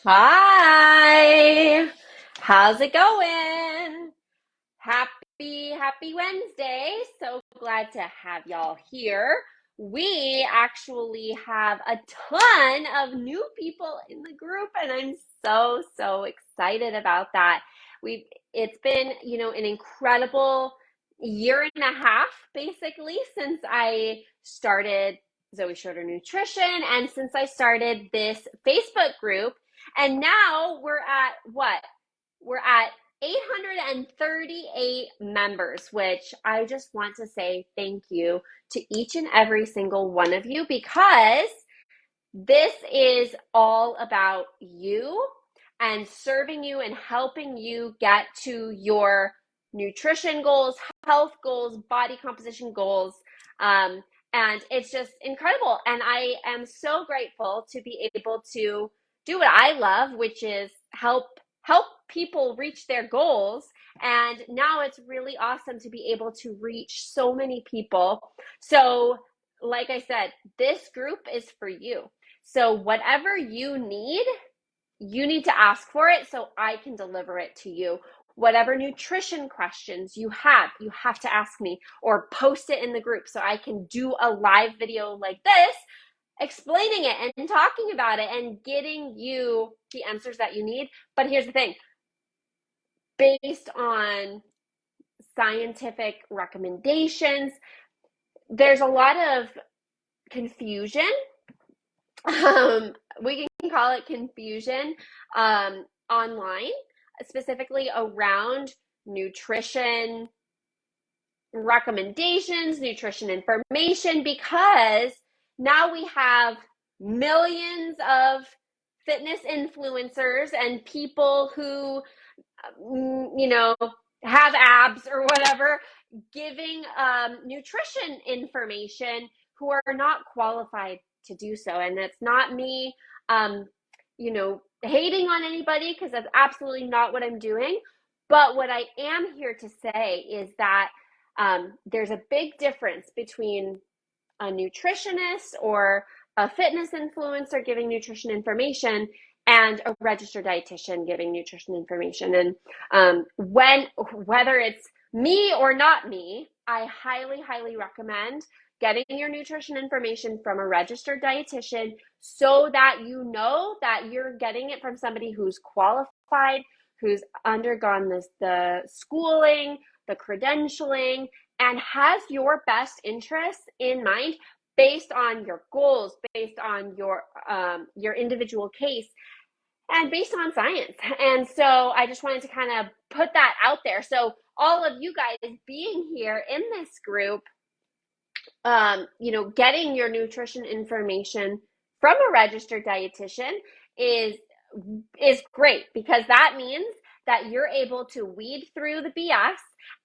Hi, how's it going? Happy Wednesday. So glad to have y'all here. We actually have a ton of new people in the group, and I'm so excited about that. We've it's been, an incredible year and a half basically since I started Zoë Schroeder Nutrition and since I started this Facebook group. And now we're at what? We're at 838 members, which I just want to say thank you to each and every single one of you because this is all about you and serving you and helping you get to your nutrition goals, health goals, body composition goals. Um, and it's just incredible. And I am so grateful to be able to do what I love, which is help people reach their goals. And now it's really awesome to be able to reach so many people. So, like I said, this group is for you. So whatever you need to ask for it so I can deliver it to you. Whatever nutrition questions you have to ask me or post it in the group so I can do a live video like this, explaining it and talking about it and getting you the answers that you need. But here's the thing, based on scientific recommendations, there's a lot of confusion. We can call it confusion online, specifically around nutrition recommendations, nutrition information, because now we have millions of fitness influencers and people who, have abs or whatever, giving nutrition information who are not qualified to do so. And it's not me, hating on anybody, because that's absolutely not what I'm doing. But what I am here to say is that there's a big difference between a nutritionist or a fitness influencer giving nutrition information and a registered dietitian giving nutrition information. And whether it's me or not me, I highly recommend getting your nutrition information from a registered dietitian so that you know that you're getting it from somebody who's qualified, who's undergone the schooling, the credentialing, and has your best interests in mind based on your goals, based on your individual case, and based on science. And so I just wanted to kind of put that out there. So all of you guys being here in this group, getting your nutrition information from a registered dietitian is great, because that means that you're able to weed through the BS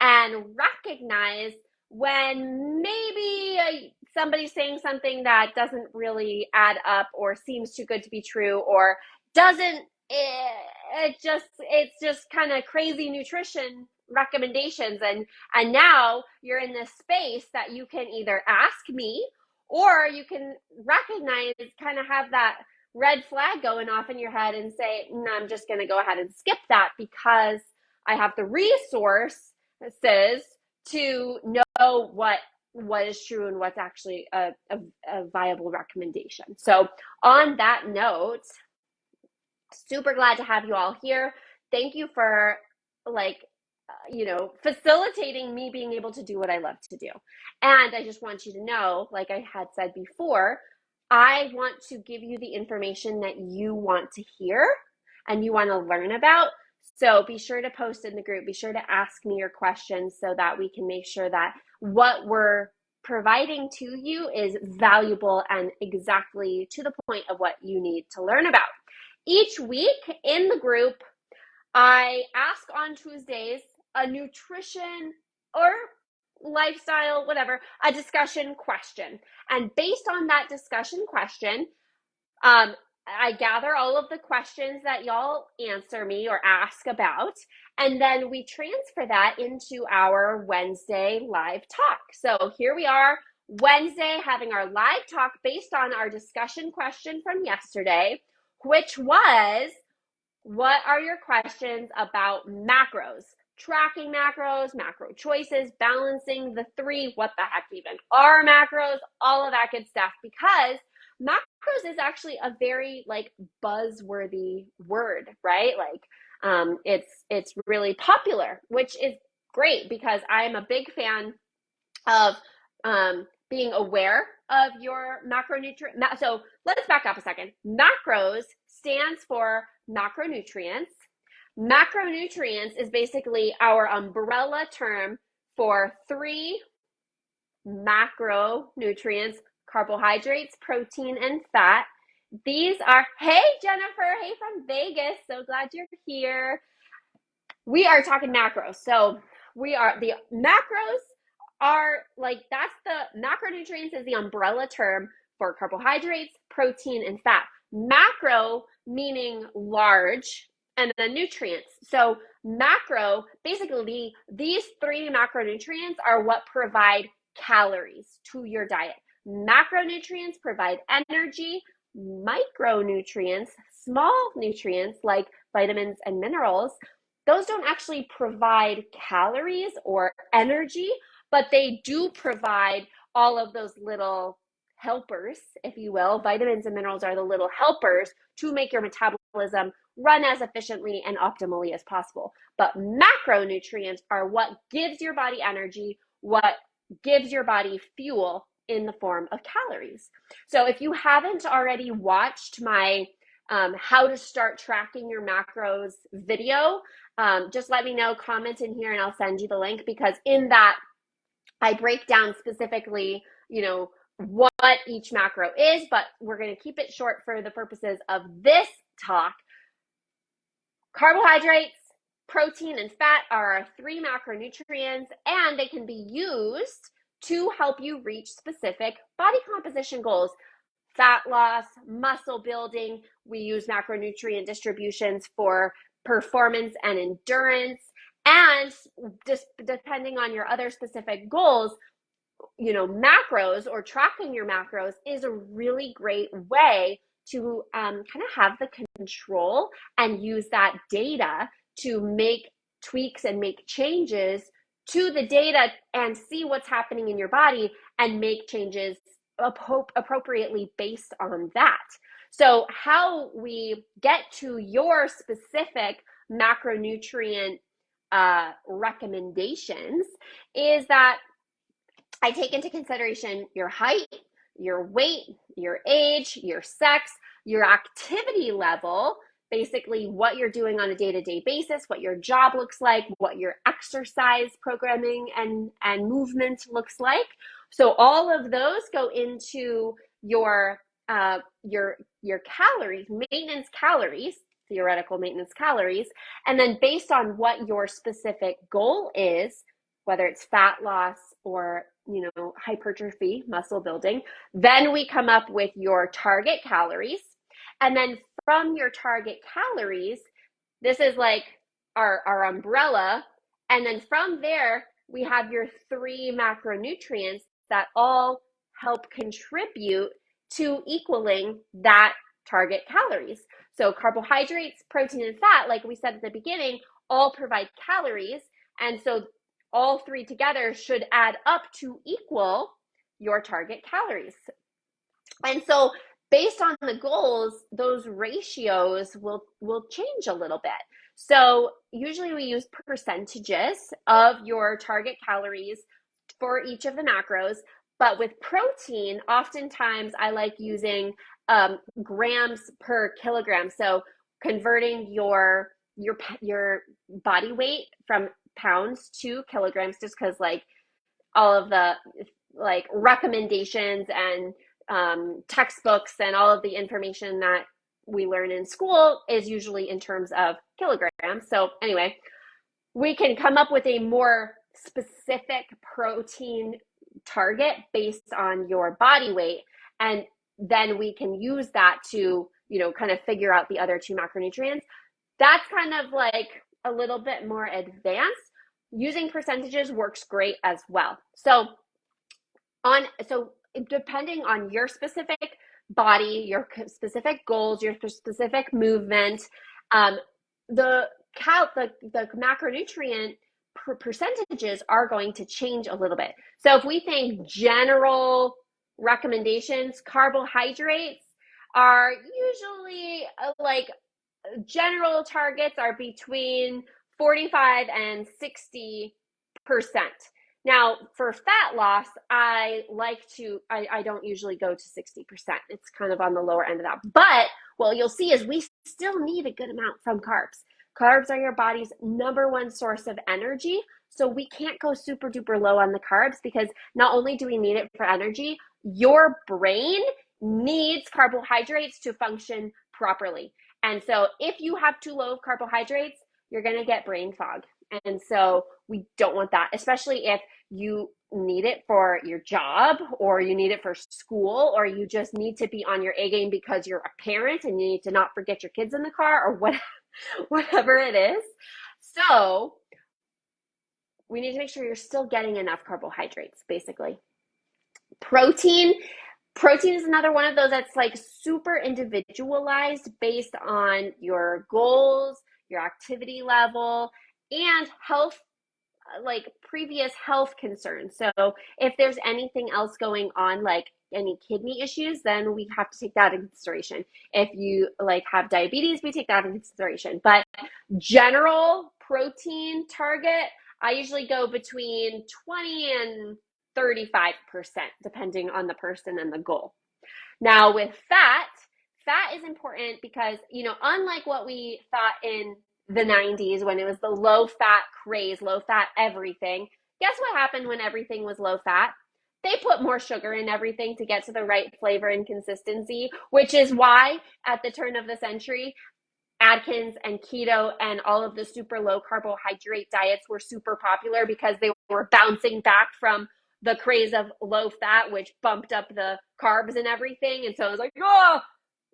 and recognize when maybe somebody's saying something that doesn't really add up or seems too good to be true or doesn't it's just kind of crazy nutrition recommendations. And now you're in this space that you can either ask me or you can recognize, kind of have that red flag going off in your head and say, no, I'm just going to go ahead and skip that because I have the resources to know what is true and what's actually a viable recommendation. So on that note, super glad to have you all here. Thank you for facilitating me being able to do what I love to do. And I just want you to know, like I had said before, I want to give you the information that you want to hear and you want to learn about. So be sure to post in the group. Be sure to ask me your questions so that we can make sure that what we're providing to you is valuable and exactly to the point of what you need to learn about. Each week in the group, I ask on Tuesdays a nutrition or lifestyle, whatever, a discussion question. And based on that discussion question, I gather all of the questions that y'all answer me or ask about, and then we transfer that into our Wednesday live talk. So here we are, Wednesday, having our live talk based on our discussion question from yesterday, which was, What are your questions about macros? Tracking macros, macro choices, balancing the three, what the heck even are macros, all of that good stuff, because macros is actually a very like buzzworthy word, right? Like it's really popular, which is great because I am a big fan of being aware of your macronutrient. So let's back up a second. Macros stands for macronutrients. Macronutrients is basically our umbrella term for three macronutrients: carbohydrates, protein, and fat. These are, hey Jennifer, hey from Vegas, so glad you're here. We are talking macros. So we are, the macros are like, that's the macronutrients is the umbrella term for carbohydrates, protein, and fat. Macro meaning large, and then nutrients. So macro, basically these three macronutrients are what provide calories to your diet. Macronutrients provide energy. Micronutrients, small nutrients like vitamins and minerals, those don't actually provide calories or energy, but they do provide all of those little helpers, if you will. Vitamins and minerals are the little helpers to make your metabolism run as efficiently and optimally as possible. But macronutrients are what gives your body energy, what gives your body fuel in the form of calories. So if you haven't already watched my how to start tracking your macros video, just let me know, comment in here, and I'll send you the link, because in that I break down specifically, what each macro is, but we're going to keep it short for the purposes of this talk. Carbohydrates, protein, and fat are our three macronutrients, and they can be used to help you reach specific body composition goals. Fat loss, muscle building. We use macronutrient distributions for performance and endurance. And just depending on your other specific goals, macros or tracking your macros is a really great way to kind of have the control and use that data to make tweaks and make changes to the data and see what's happening in your body and make changes appropriately based on that. So how we get to your specific macronutrient recommendations is that I take into consideration your height, your weight, your age, your sex, your activity level, basically what you're doing on a day-to-day basis, what your job looks like, what your exercise programming and movement looks like. So all of those go into your calories, maintenance calories, theoretical maintenance calories, and then based on what your specific goal is, whether it's fat loss or hypertrophy, muscle building, then we come up with your target calories. And then from your target calories, this is like our umbrella. And then from there, we have your three macronutrients that all help contribute to equaling that target calories. So carbohydrates, protein, and fat, like we said at the beginning, all provide calories. And so all three together should add up to equal your target calories. And so based on the goals, those ratios will change a little bit. So usually we use percentages of your target calories for each of the macros. But with protein, oftentimes I like using grams per kilogram. So converting your body weight from pounds to kilograms, just because like all of the like recommendations and textbooks and all of the information that we learn in school is usually in terms of kilograms. So anyway, we can come up with a more specific protein target based on your body weight, and then we can use that to kind of figure out the other two macronutrients. That's kind of like a little bit more advanced. Using percentages works great as well. So depending on your specific body, your specific goals, your specific movement, the macronutrient percentages are going to change a little bit. So if we think general recommendations, carbohydrates are usually like general targets are between 45 and 60%. Now, for fat loss, I don't usually go to 60%. It's kind of on the lower end of that. But what you'll see is we still need a good amount from carbs. Carbs are your body's number one source of energy. So we can't go super duper low on the carbs because not only do we need it for energy, your brain needs carbohydrates to function properly. And so if you have too low of carbohydrates, you're going to get brain fog. And so we don't want that, especially if you need it for your job or you need it for school or you just need to be on your A game because you're a parent and you need to not forget your kids in the car or whatever it is. So we need to make sure you're still getting enough carbohydrates, basically. Protein is another one of those that's like super individualized based on your goals, your activity level, and health, like previous health concerns. So if there's anything else going on, like any kidney issues, then we have to take that into consideration. If you like have diabetes, we take that into consideration. But general protein target, I usually go between 20 and 35%, depending on the person and the goal. Now with fat is important because, unlike what we thought in the 90s when it was the low fat craze, low fat everything, guess what happened when everything was low fat? They put more sugar in everything to get to the right flavor and consistency, which is why at the turn of the century, Atkins and keto and all of the super low carbohydrate diets were super popular because they were bouncing back from the craze of low fat, which bumped up the carbs and everything. And so I was like, oh,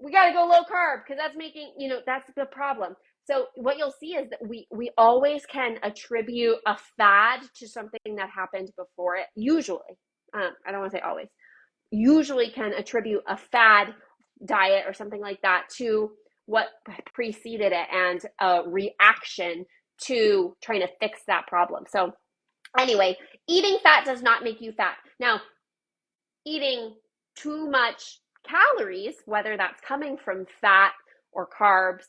we got to go low carb because that's making, that's the problem. So what you'll see is that we always can attribute a fad to something that happened before it. Usually, I don't want to say always, usually can attribute a fad diet or something like that to what preceded it and a reaction to trying to fix that problem. So anyway, eating fat does not make you fat. Now, eating too much calories, whether that's coming from fat or carbs,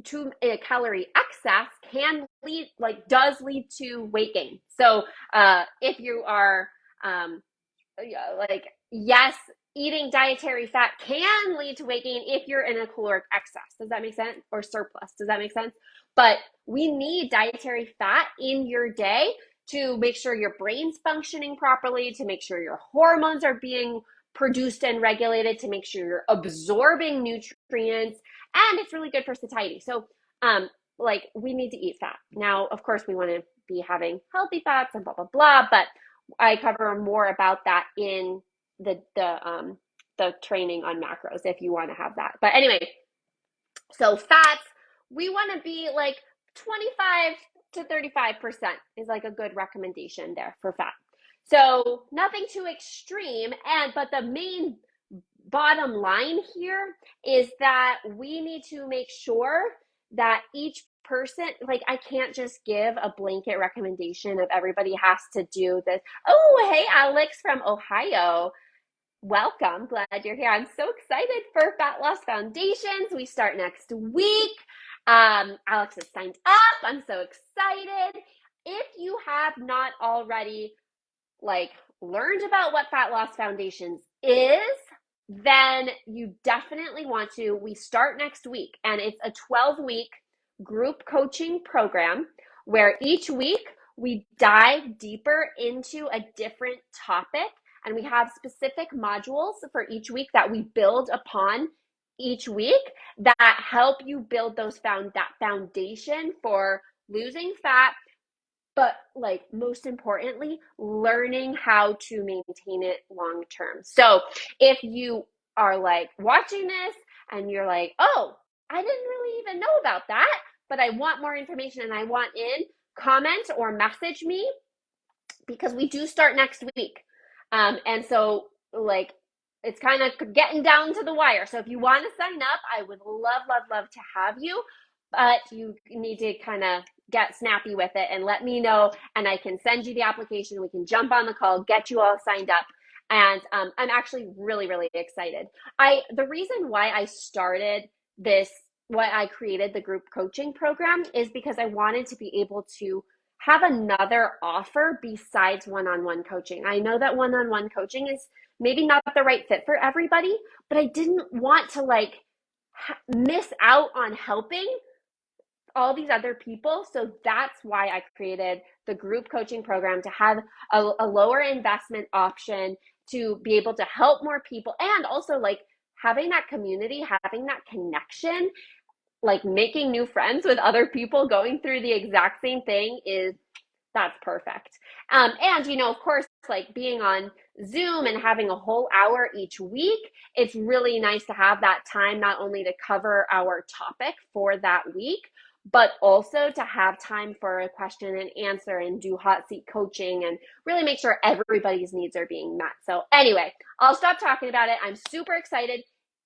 too calorie excess does lead to weight gain. So if you are yes, eating dietary fat can lead to weight gain if you're in a caloric excess. Does that make sense? Or surplus. Does that make sense? But we need dietary fat in your day to make sure your brain's functioning properly, to make sure your hormones are being produced and regulated, to make sure you're absorbing nutrients, and it's really good for satiety. So we need to eat fat. Now, of course, we want to be having healthy fats and blah, blah, blah, but I cover more about that in the training on macros if you want to have that. But anyway, so fats, we want to be like 25 to 35% is like a good recommendation there for fat. So nothing too extreme, but the main bottom line here is that we need to make sure that each person, like I can't just give a blanket recommendation of everybody has to do this. Oh, hey, Alex from Ohio. Welcome. Glad you're here. I'm so excited for Fat Loss Foundations. We start next week. Alex has signed up. I'm so excited. If you have not already learned about what Fat Loss Foundations is, then you definitely want to. We start next week, and it's a 12-week group coaching program where each week we dive deeper into a different topic, and we have specific modules for each week that we build upon each week that help you build that foundation for losing fat, but most importantly, learning how to maintain it long term. So if you are watching this and you're like, oh, I didn't really even know about that, but I want more information and I want in, comment or message me because we do start next week. And so it's kind of getting down to the wire. So if you want to sign up, I would love, love, love to have you. but you need to kind of get snappy with it and let me know, and I can send you the application. We can jump on the call, get you all signed up. And I'm actually really, really excited. The reason why I started this, why I created the group coaching program, is because I wanted to be able to have another offer besides one-on-one coaching. I know that one-on-one coaching is maybe not the right fit for everybody, but I didn't want to like miss out on helping all these other people. So that's why I created the group coaching program, to have a lower investment option, to be able to help more people, and also like having that community, having that connection, like making new friends with other people going through the exact same thing is that's perfect. And, of course, like being on Zoom and having a whole hour each week, it's really nice to have that time not only to cover our topic for that week, but also to have time for a question and answer and do hot seat coaching and really make sure everybody's needs are being met. So anyway, I'll stop talking about it. I'm super excited.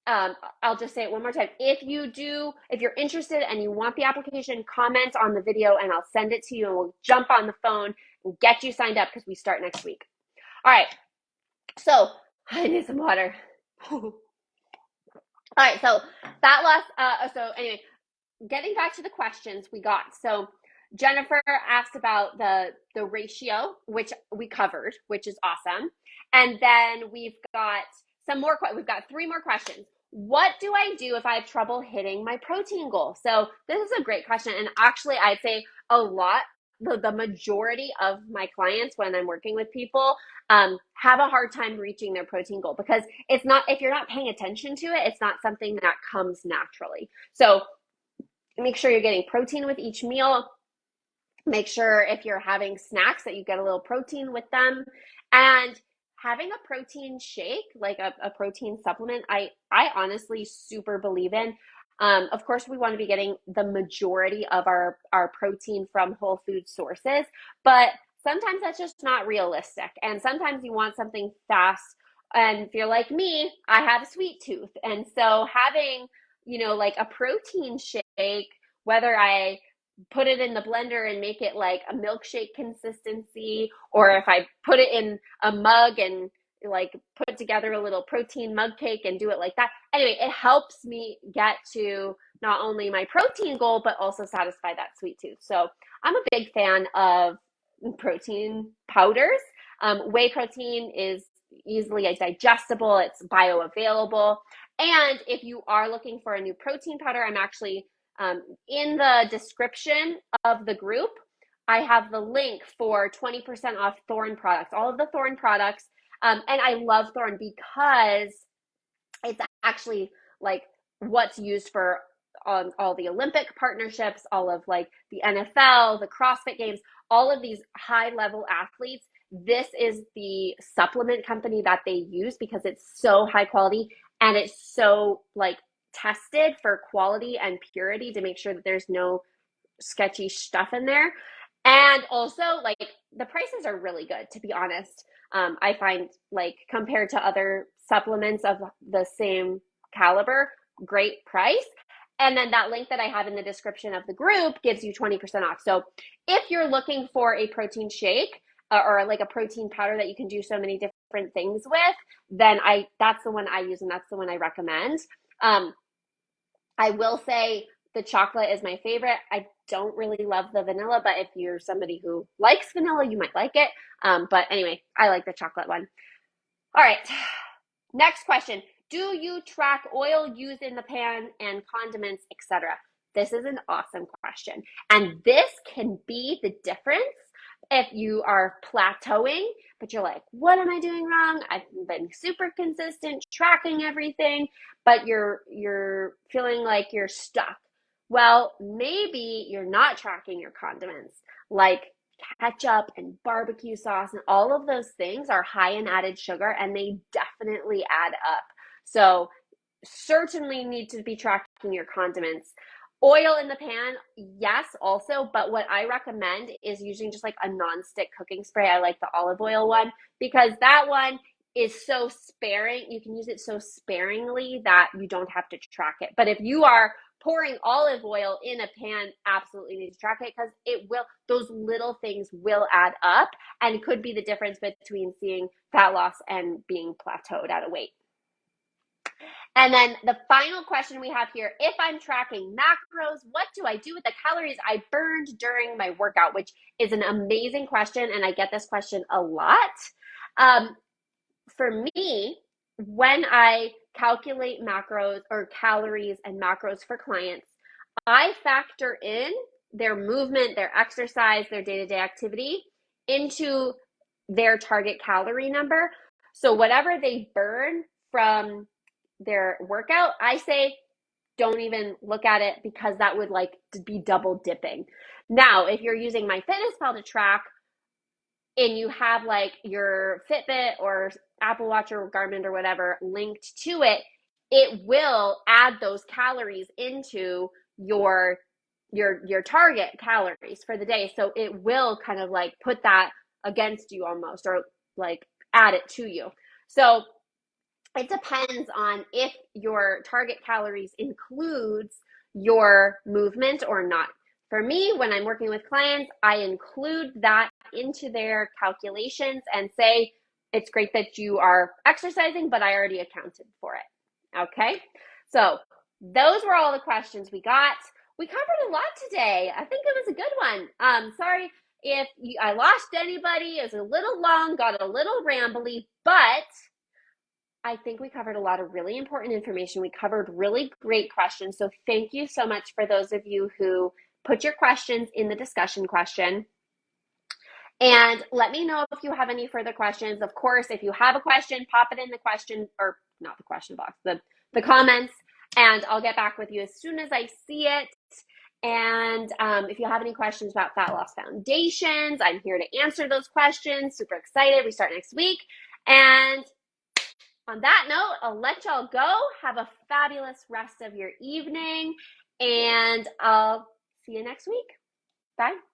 I'll just say it one more time. If you're interested and you want the application, comment on the video and I'll send it to you, and we'll jump on the phone and get you signed up because we start next week. All right. So I need some water. All right. So so anyway, getting back to the questions we got. So Jennifer asked about the ratio, which we covered, which is awesome. And then we've got we've got 3 more questions. What do I do if I have trouble hitting my protein goal? So this is a great question. And actually, I'd say the majority of my clients, when I'm working with people, have a hard time reaching their protein goal, because if you're not paying attention to it, it's not something that comes naturally. So make sure you're getting protein with each meal. Make sure if you're having snacks that you get a little protein with them. And having a protein shake, like a protein supplement, I honestly super believe in. Of course, we want to be getting the majority of our protein from whole food sources, but sometimes that's just not realistic. And sometimes you want something fast. And if you're like me, I have a sweet tooth. And so having, like a protein shake, whether I put it in the blender and make it like a milkshake consistency, or if I put it in a mug and like put together a little protein mug cake and do it like that. Anyway, it helps me get to not only my protein goal, but also satisfy that sweet tooth. So I'm a big fan of protein powders. Whey protein is easily digestible, it's bioavailable. And if you are looking for a new protein powder, I'm actually in the description of the group, I have the link for 20% off Thorne products, all of the Thorne products. And I love Thorne because it's actually like what's used for all the Olympic partnerships, all of like the NFL, the CrossFit Games, all of these high level athletes. This is the supplement company that they use because it's so high quality and it's so like tested for quality and purity to make sure that there's no sketchy stuff in there. And also, like, the prices are really good, to be honest. I find, like, compared to other supplements of the same caliber, great price. And then that link that I have in the description of the group gives you 20% off. So if you're looking for a protein shake or like a protein powder that you can do so many different things with, then that's the one I use and that's the one I recommend. I will say the chocolate is my favorite. I don't really love the vanilla, but if you're somebody who likes vanilla, you might like it. But anyway, I like the chocolate one. All right, next question. Do you track oil used in the pan and condiments, etc.? This is an awesome question. And this can be the difference if you are plateauing, but you're like, what am I doing wrong? I've been super consistent, tracking everything, but you're feeling like you're stuck. Well, maybe you're not tracking your condiments, like ketchup and barbecue sauce and all of those things are high in added sugar and they definitely add up. So certainly need to be tracking your condiments. Oil in the pan, yes, also, but what I recommend is using just like a non-stick cooking spray. I like the olive oil one because that one, is so sparing. You can use it so sparingly that you don't have to track it. But if you are pouring olive oil in a pan, absolutely need to track it, because those little things will add up and could be the difference between seeing fat loss and being plateaued at a weight. And then the final question we have here, if I'm tracking macros, what do I do with the calories I burned during my workout? Which is an amazing question, and I get this question a lot. For me, when I calculate macros or calories and macros for clients, I factor in their movement, their exercise, their day-to-day activity into their target calorie number. So whatever they burn from their workout, I say don't even look at it, because that would like be double dipping. Now, if you're using MyFitnessPal to track and you have like your Fitbit or Apple Watch or Garmin or whatever linked to it, it will add those calories into your target calories for the day. So it will kind of like put that against you almost, or like add it to you. So it depends on if your target calories includes your movement or not. For me, when I'm working with clients, I include that into their calculations and say, it's great that you are exercising, but I already accounted for it. Okay, so those were all the questions we got. We covered a lot today. I think it was a good one. Sorry if I lost anybody. It was a little long, got a little rambly, but I think we covered a lot of really important information. We covered really great questions. So thank you so much for those of you who put your questions in the discussion question. And let me know if you have any further questions. Of course, if you have a question, pop it in the question, or not the question box, the comments, and I'll get back with you as soon as I see it. And if you have any questions about Fat Loss Foundations, I'm here to answer those questions. Super excited. We start next week. And on that note, I'll let y'all go. Have a fabulous rest of your evening, and I'll see you next week. Bye.